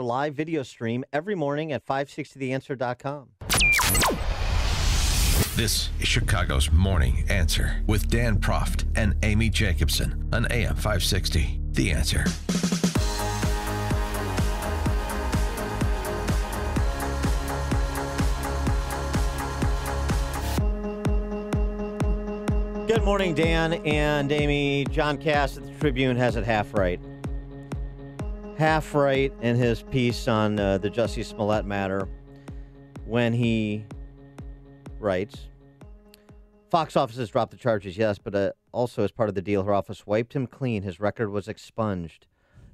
live video stream every morning at 560theanswer.com. This is Chicago's Morning Answer with Dan Proft and Amy Jacobson on AM 560. The Answer. Good morning, Dan and Amy. John Kass at the Tribune has it half right. Half right in his piece on the Jussie Smollett matter when he writes, Fox offices dropped the charges, yes, but also as part of the deal, her office wiped him clean. His record was expunged.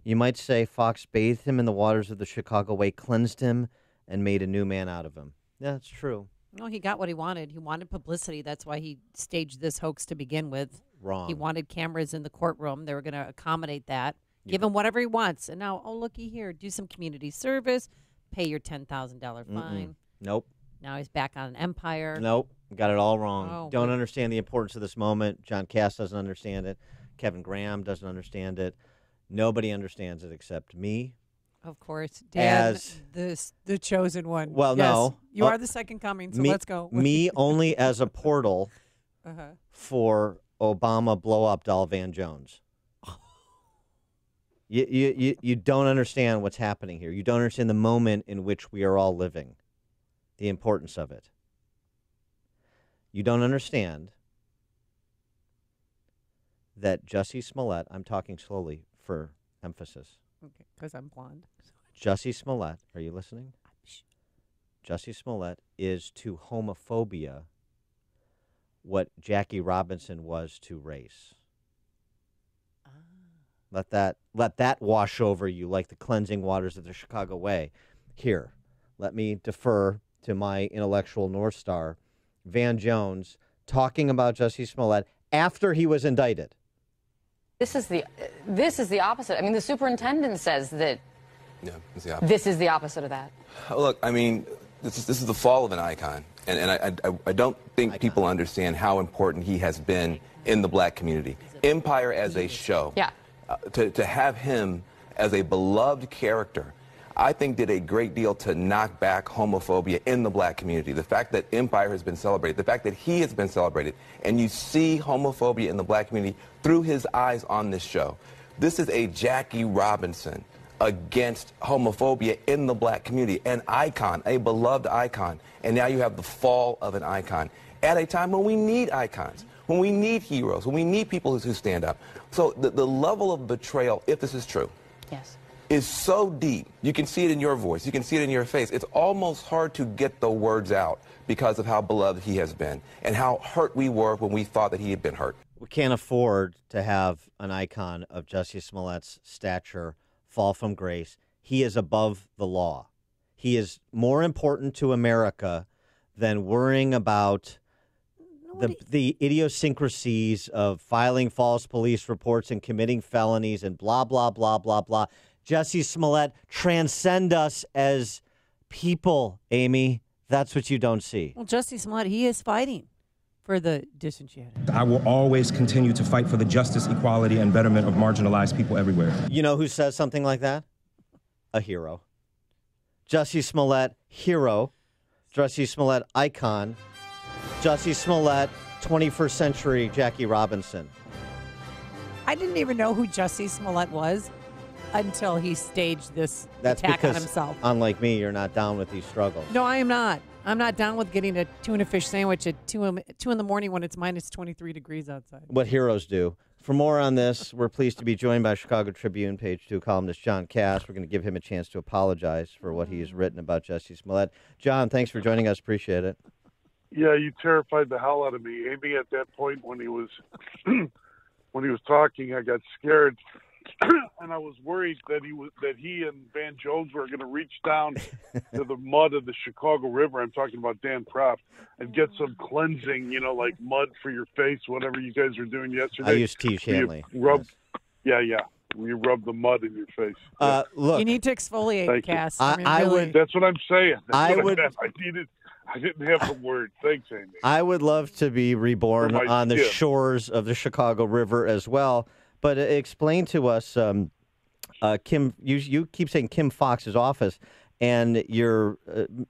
You might say Fox bathed him in the waters of the Chicago way, cleansed him, and made a new man out of him. Yeah, that's true. No, he got what he wanted. He wanted publicity. That's why he staged this hoax to begin with. Wrong. He wanted cameras in the courtroom. They were going to accommodate that. Give him whatever he wants. And now, oh, looky here. Do some community service. Pay your $10,000 fine. Nope. Now he's back on an empire. Nope. Got it all wrong. Oh, Don't understand the importance of this moment. John Kass doesn't understand it. Kevin Graham doesn't understand it. Nobody understands it except me. Of course. Dan, As the chosen one. Well, yes, no. You are the second coming, so let's go. Me only as a portal for Obama blow-up doll Van Jones. You don't understand what's happening here. You don't understand the moment in which we are all living, the importance of it. You don't understand that Jussie Smollett, I'm talking slowly for emphasis. Okay, because I'm blonde. Jussie Smollett, are you listening? Jussie Smollett is to homophobia what Jackie Robinson was to race. Let that wash over you like the cleansing waters of the Chicago way. Here, let me defer to my intellectual North Star, Van Jones, talking about Jussie Smollett after he was indicted. This is the opposite. I mean, the superintendent says that it's the opposite. This is the opposite of that. Look, I mean, this is the fall of an icon, and I don't think people understand how important he has been in the black community. Empire as a show. Yeah. To have him as a beloved character, I think did a great deal to knock back homophobia in the black community. The fact that Empire has been celebrated, the fact that he has been celebrated, and you see homophobia in the black community through his eyes on this show. This is a Jackie Robinson against homophobia in the black community, an icon, a beloved icon, and now you have the fall of an icon at a time when we need icons, when we need heroes, when we need people who stand up. So the level of betrayal, if this is true, yes, is so deep. You can see it in your voice. You can see it in your face. It's almost hard to get the words out because of how beloved he has been and how hurt we were when we thought that he had been hurt. We can't afford to have an icon of Jussie Smollett's stature fall from grace. He is above the law. He is more important to America than worrying about the idiosyncrasies of filing false police reports and committing felonies and blah, blah, blah, blah, blah. Jussie Smollett, transcend us as people, Amy. That's what you don't see. Well, Jussie Smollett, he is fighting for the disenchanted. I will always continue to fight for the justice, equality, and betterment of marginalized people everywhere. You know who says something like that? A hero. Jussie Smollett, hero. Jussie Smollett, icon. Jussie Smollett, 21st century Jackie Robinson. I didn't even know who Jussie Smollett was until he staged this That's attack because, on himself. Unlike me, you're not down with these struggles. No, I am not. I'm not down with getting a tuna fish sandwich at 2 in the morning when it's minus 23 degrees outside. What heroes do. For more on this, we're pleased to be joined by Chicago Tribune Page 2 columnist John Kass. We're going to give him a chance to apologize for what he has written about Jussie Smollett. John, thanks for joining us. Appreciate it. Yeah, you terrified the hell out of me. Amy, at that point when he was talking, I got scared, and I was worried that he and Van Jones were going to reach down to the mud of the Chicago River. I'm talking about Dan Proft, and get some cleansing, like mud for your face, whatever you guys were doing yesterday. I used T. Shanley. Yeah. You rub the mud in your face. Look, you need to exfoliate, Kass. I would. That's what I'm saying. I didn't have the word. Thanks, Amy. I would love to be reborn on the shores of the Chicago River as well. But explain to us, Kim, you keep saying Kim Fox's office, and you're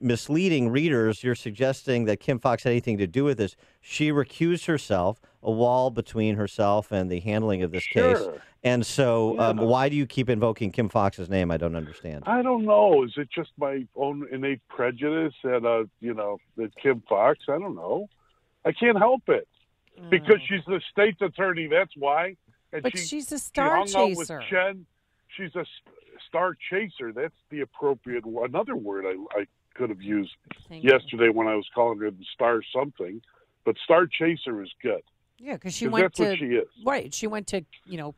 misleading readers. You're suggesting that Kim Fox had anything to do with this. She recused herself, a wall between herself and the handling of this case. And so why do you keep invoking Kim Fox's name? I don't understand. I don't know. Is it just my own innate prejudice that, that Kim Fox? I don't know. I can't help it. Because she's the state's attorney, that's why. And but she's a star she hung chaser. Out with Chen. She's a star chaser. That's the appropriate one. Another word I could have used yesterday when I was calling her the star something. But star chaser is good. Yeah, because she went to, what she is. Right. She went to,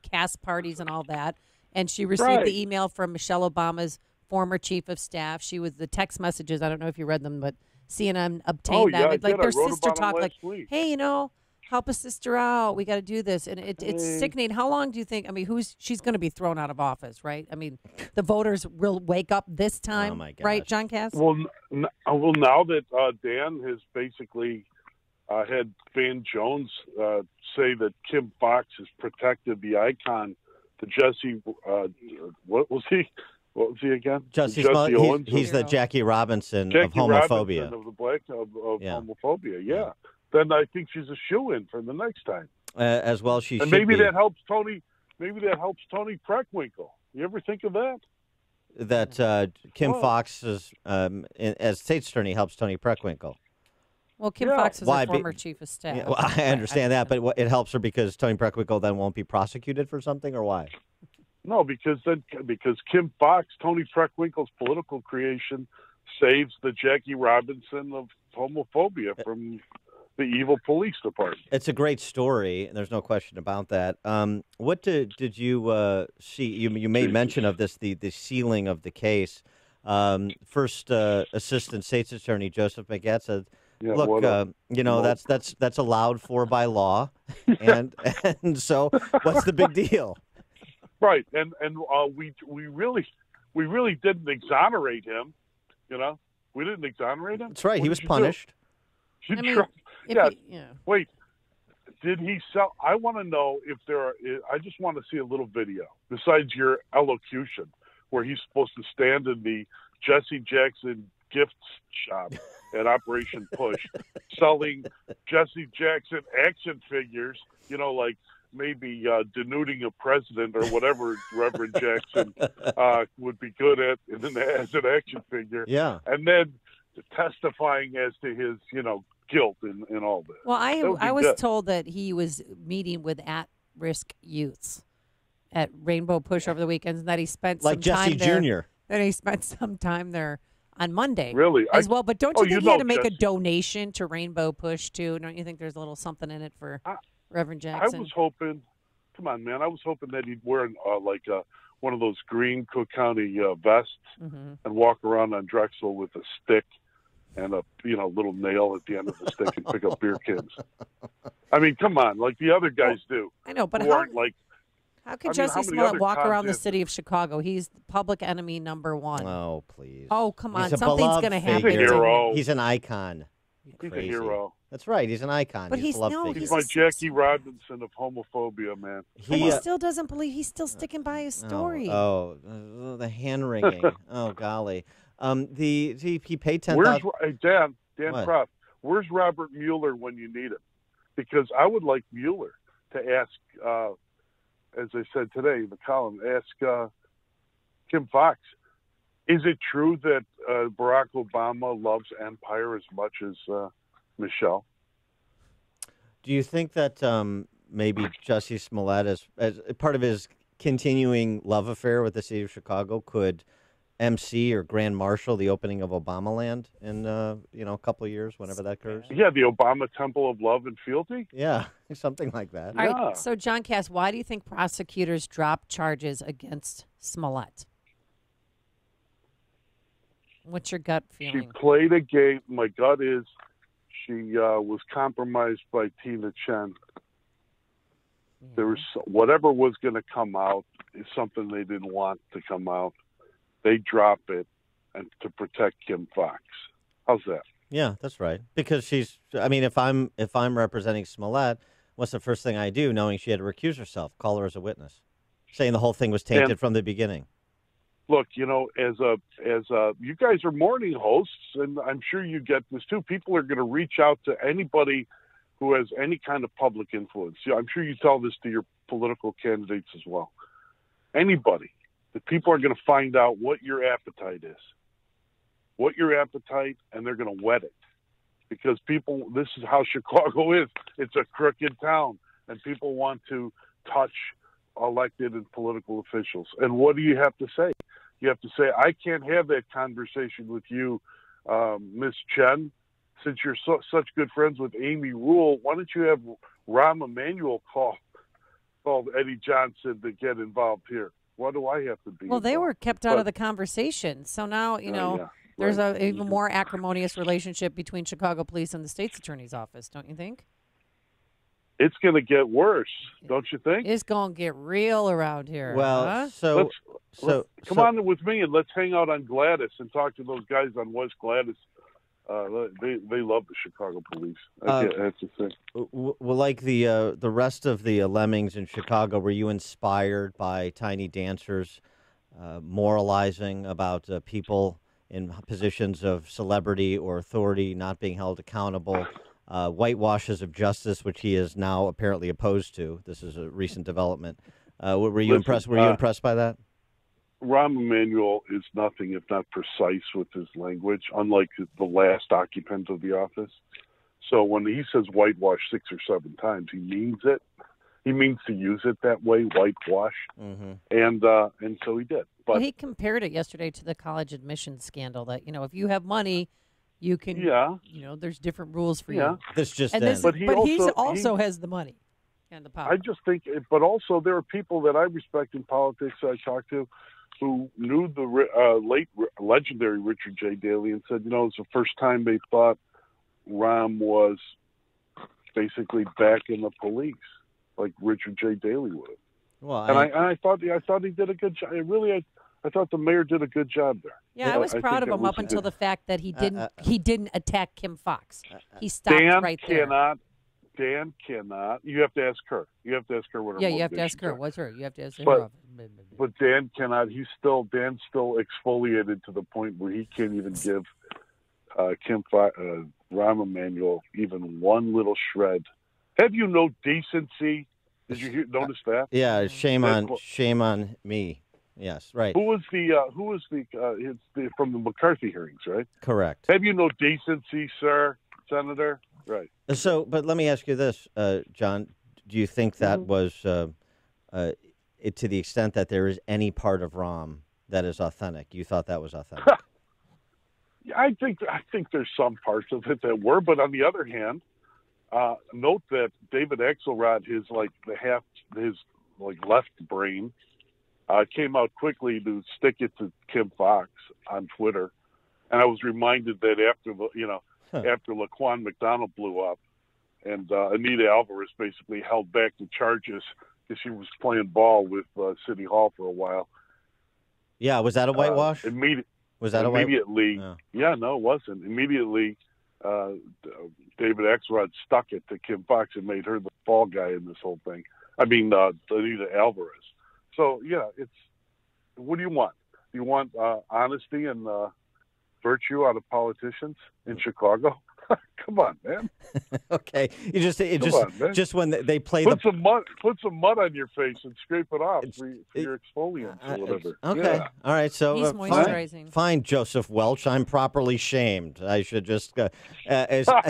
Kass parties and all that. And she received the email from Michelle Obama's former chief of staff. She was the text messages. I don't know if you read them, but CNN obtained them. Yeah, their sister talk week. Hey, help a sister out. We got to do this. And it's sickening. How long do you think? She's going to be thrown out of office, right? The voters will wake up this time, right, John Kass? Well, now that Dan has basically had Van Jones say that Kim Fox has protected the icon, the Jesse, what was he? What was he again? Jesse Owens. He's the Jackie Robinson of homophobia. Robinson of the black of homophobia, yeah. Then I think she's a shoo-in for the next time. As well, she and should maybe be. that helps Tony. Maybe that helps Tony Preckwinkle. You ever think of that? That Kim Fox is, as state's attorney, helps Tony Preckwinkle. Well, Kim Fox is a former chief of staff. Yeah, well, I understand that, but it helps her because Tony Preckwinkle then won't be prosecuted for something, or why? No, because Kim Fox, Tony Preckwinkle's political creation, saves the Jackie Robinson of homophobia from the evil police department. It's a great story, and there's no question about that. What did you see? You made mention of this, the sealing of the case. First Assistant State's Attorney Joseph Magette said, "Look, that's allowed for by law, and so what's the big deal?" Right, and we really didn't exonerate him. We didn't exonerate him. That's right. He was punished. Wait, did he sell? I want to know if there are. I just want to see a little video besides your elocution, where he's supposed to stand in the Jesse Jackson gift shop at Operation Push, selling Jesse Jackson action figures. Like maybe denuding a president or whatever Reverend Jackson would be good at as an action figure. Yeah. And then testifying as to his, guilt in all this. Well, I was told that he was meeting with at-risk youths at Rainbow Push over the weekends, and that he spent some time there. Jesse Jr. That he spent some time there on Monday. Really? As well, but don't you think he had to make Jesse. a donation to Rainbow Push, too? Don't you think there's a little something in it for Reverend Jackson? I was hoping, come on, man, I was hoping that he'd wear one of those green Cook County vests and walk around on Drexel with a stick and a little nail at the end of the stick and pick up beer cans. I mean, come on, like the other guys do. I know, but how could Jesse Smollett walk around the city of Chicago? He's public enemy number one. Oh, please. Oh, come on. He's Something's going to happen. He's a hero. He's an icon. He's a hero. That's right. He's an icon. But he's beloved figure. He's my Jackie Robinson of homophobia, man. He still doesn't believe. He's still sticking by his story. The hand wringing. Oh, golly. He paid $10,000. Dan Prof, where's Robert Mueller when you need him? Because I would like Mueller to ask, as I said today in the column, ask Kim Fox, is it true that Barack Obama loves Empire as much as Michelle? Do you think that maybe Jesse Smollett, as part of his continuing love affair with the city of Chicago, could MC or Grand Marshal the opening of Obamaland in a couple of years, whenever that occurs? Yeah, the Obama Temple of Love and Fealty? Yeah, something like that. All right, so John Kass, why do you think prosecutors dropped charges against Smollett? What's your gut feeling? She played a game. My gut is she was compromised by Tina Chen. There was whatever was going to come out is something they didn't want to come out. They drop it and to protect Kim Fox. How's that? Yeah, that's right. Because she's. I mean, if I'm representing Smollett, what's the first thing I do, knowing she had to recuse herself? Call her as a witness. saying the whole thing was tainted from the beginning. Look, as you guys are morning hosts, and I'm sure you get this too. People are going to reach out to anybody who has any kind of public influence. I'm sure you tell this to your political candidates as well. Anybody. That people are going to find out what your appetite is. And they're going to whet it. Because this is how Chicago is. It's a crooked town. And people want to touch elected and political officials. And what do you have to say? You have to say, I can't have that conversation with you, Miss Chen. Since you're such good friends with Amy Rule, why don't you have Rahm Emanuel call Eddie Johnson to get involved here? Why do I have to be Well, involved? they were kept out of the conversation. So now, there's an even more acrimonious relationship between Chicago police and the state's attorney's office, don't you think? It's going to get worse, don't you think? It's going to get real around here. Well, huh? Come on with me and let's hang out on Gladys and talk to those guys on West Gladys. They love the Chicago police. That's the thing. Well, like the rest of the lemmings in Chicago, were you inspired by tiny dancers moralizing about people in positions of celebrity or authority not being held accountable? Whitewashes of justice, which he is now apparently opposed to. This is a recent development. Were you impressed? Were you impressed by that? Rahm Emanuel is nothing if not precise with his language, unlike the last occupant of the office. So when he says whitewash 6 or 7 times, he means it. He means to use it that way, whitewash, and so he did. But he compared it yesterday to the college admissions scandal. That if you have money, you can. There's different rules for you. This just but he also has the money and the power. I just think, but also there are people that I respect in politics that I talk to who knew the late legendary Richard J. Daley and said, it's the first time they thought Rahm was basically back in the police, like Richard J. Daley would have. Well, I thought he did a good job. I thought the mayor did a good job there. Yeah, I was proud of him up until the fact that he didn't attack Kim Fox. He stopped right there. Dan cannot. You have to ask her. You have to ask her what her you have to ask her. are. What's her? You have to ask her. But Dan cannot. Dan's still exfoliated to the point where he can't even give Rahm Emanuel even one little shred. Have you no decency? Did you notice that? Yeah, shame on me. Yes, right. Who was the from the McCarthy hearings, right? Correct. Have you no decency, sir, Senator? Right. So, but let me ask you this, John. Do you think that was to the extent that there is any part of Rahm that is authentic? You thought that was authentic? Yeah, I think there's some parts of it that were, but on the other hand, note that David Axelrod, his left brain, came out quickly to stick it to Kim Fox on Twitter, and I was reminded that after Laquan McDonald blew up, and Anita Alvarez basically held back the charges because she was playing ball with City Hall for a while. Yeah, was that a whitewash? Was that immediately? No. Yeah, no, it wasn't. Immediately, David Axelrod stuck it to Kim Fox and made her the fall guy in this whole thing. I mean, Anita Alvarez. So yeah, what do you want? Do you want honesty and virtue out of politicians in Chicago? Come on, man. Okay, just when they play put some mud on your face and scrape it off for your exfoliants or whatever. Okay, yeah. All right. So he's moisturizing. Fine, Joseph Welch. I'm properly shamed. I should just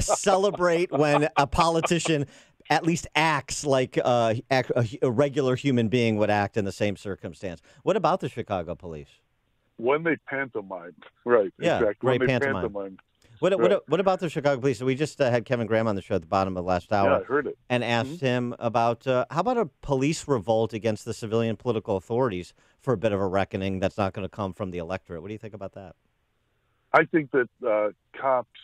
celebrate when a politician at least acts like a regular human being would act in the same circumstance. What about the Chicago police? When they pantomime, right? Yeah, exactly. Right. When they pantomime. What about the Chicago police? So we just had Kevin Graham on the show at the bottom of the last hour. Yeah, I heard it. And asked him about how about a police revolt against the civilian political authorities for a bit of a reckoning that's not going to come from the electorate. What do you think about that? I think that cops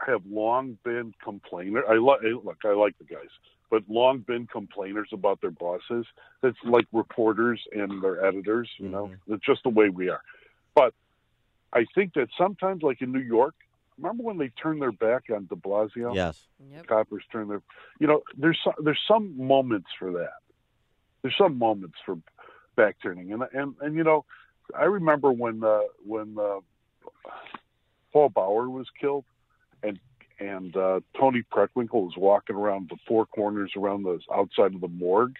have long been complainers. I like the guys, but long been complainers about their bosses. It's like reporters and their editors. It's just the way we are. But I think that sometimes, like in New York, remember when they turned their back on De Blasio? Yes. Yep. Coppers turned their. There's some moments for that. There's some moments for back turning, and you know, I remember when Paul Bauer was killed, and Tony Preckwinkle was walking around the four corners around the outside of the morgue,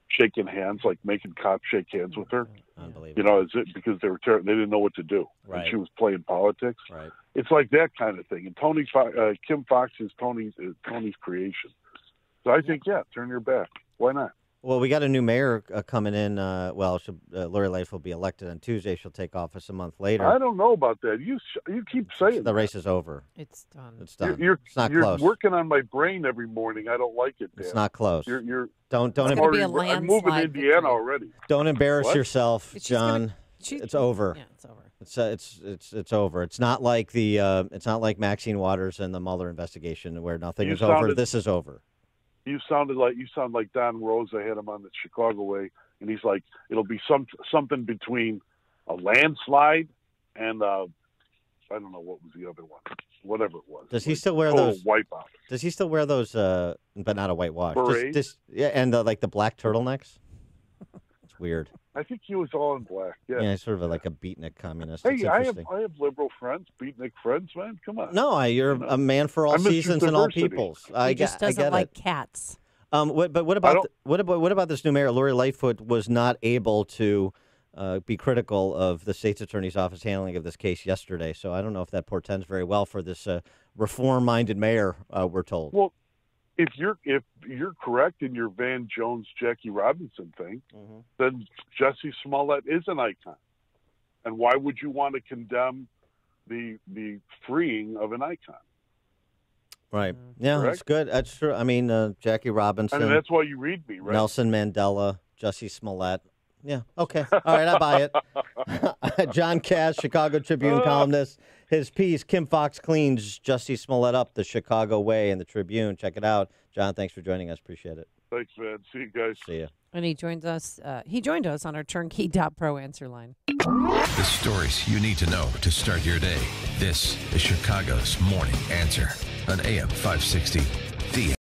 shaking hands, like making cops shake hands with her. Unbelievable. You know, is it because they didn't know what to do, right. And she was playing politics. Right. It's like that kind of thing. And Kim Fox is Tony's creation. So I think, turn your back. Why not? Well, we got a new mayor coming in. Lori Lightfoot will be elected on Tuesday. She'll take office a month later. I don't know about that. You keep saying the race is over. It's done. It's done. It's not you're close. working on my brain every morning. I don't like it, Dan. It's not close. Don't It's gonna be a landslide I'm moving to Indiana victory. already. Don't embarrass What? yourself, John. It's over. Yeah, it's over. It's over. It's not like it's not like Maxine Waters and the Mueller investigation where nothing is over. This is over. You sound like Don Rose. I had him on the Chicago Way, and he's like, it'll be something between a landslide and I don't know what was the other one, whatever it was. Does he still wear those wipeout? Does he still wear those? But not a whitewash. Berets? And like the black turtlenecks. It's weird. I think he was all in black. Yeah, Yeah, sort of like a beatnik communist. Hey, It's I interesting. have liberal friends, beatnik friends, man. Come on. No, you're a man for all I miss your seasons and all diversity. peoples. He just I doesn't get like it. cats. But what about this new mayor? Lori Lightfoot was not able to be critical of the state's attorney's office handling of this case yesterday. So I don't know if that portends very well for this reform-minded mayor. We're told. Well, if you're correct in your Van Jones, Jackie Robinson thing, then Jussie Smollett is an icon. And why would you want to condemn the freeing of an icon? Right. Yeah, Correct? that's good. That's true. I mean, Jackie Robinson. I mean, that's why you read me, right? Nelson Mandela, Jussie Smollett. Yeah. Okay. All right. I buy it. John Kass, Chicago Tribune columnist. His piece, Kim Fox cleans Jussie Smollett up the Chicago way in the Tribune. Check it out. John, thanks for joining us. Appreciate it. Thanks, man. See you guys. See you. And he joined us on our turnkey.pro answer line. The stories you need to know to start your day. This is Chicago's Morning Answer on AM 560. The